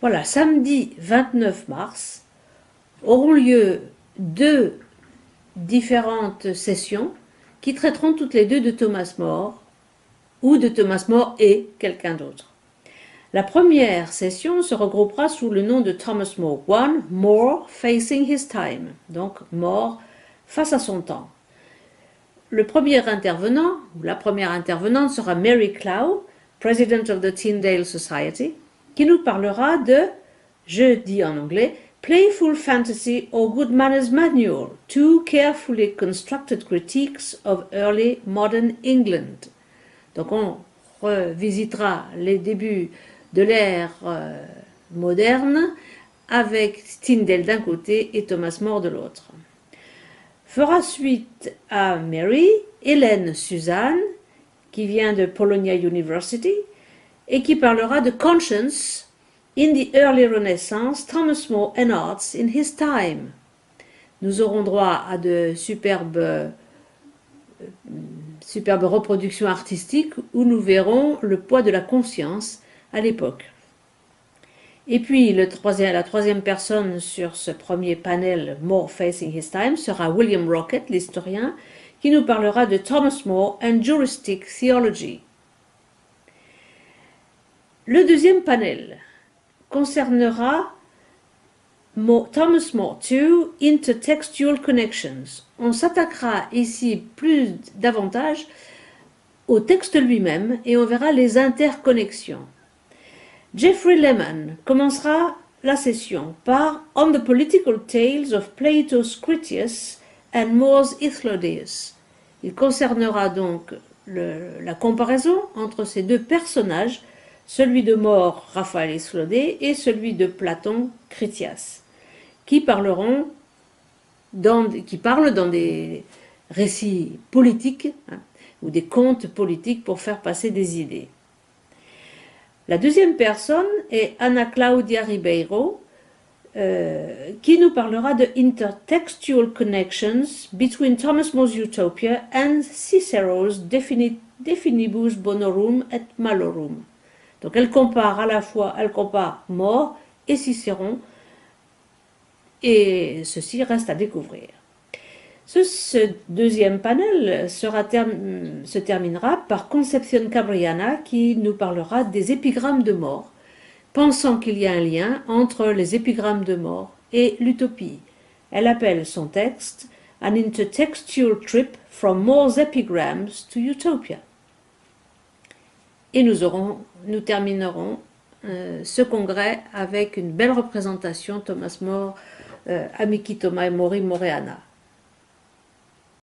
Voilà, samedi 29 mars auront lieu deux différentes sessions qui traiteront toutes les deux de Thomas More ou de Thomas More et quelqu'un d'autre. La première session se regroupera sous le nom de Thomas More I, More Facing His Time, donc More face à son temps. Le premier intervenant, ou la première intervenante sera Mary Clow, President of the Tyndale Society, qui nous parlera de, je dis en anglais, Playful Fantasy or Good Manners Manual, Two Carefully Constructed Critiques of Early Modern England. Donc on revisitera les débuts de l'ère moderne avec Tyndale d'un côté et Thomas More de l'autre. Fera suite à Mary, Hélène Suzanne, qui vient de Polonia University, et qui parlera de Conscience in the Early Renaissance, Thomas More and Arts in His Time. Nous aurons droit à de superbes reproductions artistiques où nous verrons le poids de la conscience à l'époque. Et puis la troisième personne sur ce premier panel More Facing His Time sera William Rocket, l'historien, qui nous parlera de Thomas More and Juristic Theology. Le deuxième panel concernera Thomas More II, Intertextual Connections. On s'attaquera ici davantage au texte lui-même et on verra les interconnexions. Jeffrey Lehman commencera la session par On the Political Tales of Plato's Critias and More's Ithlodeus. Il concernera donc la comparaison entre ces deux personnages, celui de More, Raphaël Ithlodet, et celui de Platon, Critias, qui parlent dans des récits politiques ou des contes politiques pour faire passer des idées. La deuxième personne est Ana Claudia Ribeiro, qui nous parlera de Intertextual Connections between Thomas More's Utopia and Cicero's Definibus Bonorum et Malorum. Donc elle compare More et Cicéron, et ceci reste à découvrir. Ce deuxième panel se terminera par Concepción Cabriana qui nous parlera des épigrammes de More, pensant qu'il y a un lien entre les épigrammes de More et l'utopie. Elle appelle son texte An Intertextual Trip from More's Epigrams to Utopia. Et nous terminerons ce congrès avec une belle représentation Thomas More, Amiki Thomas et Mori Moreana.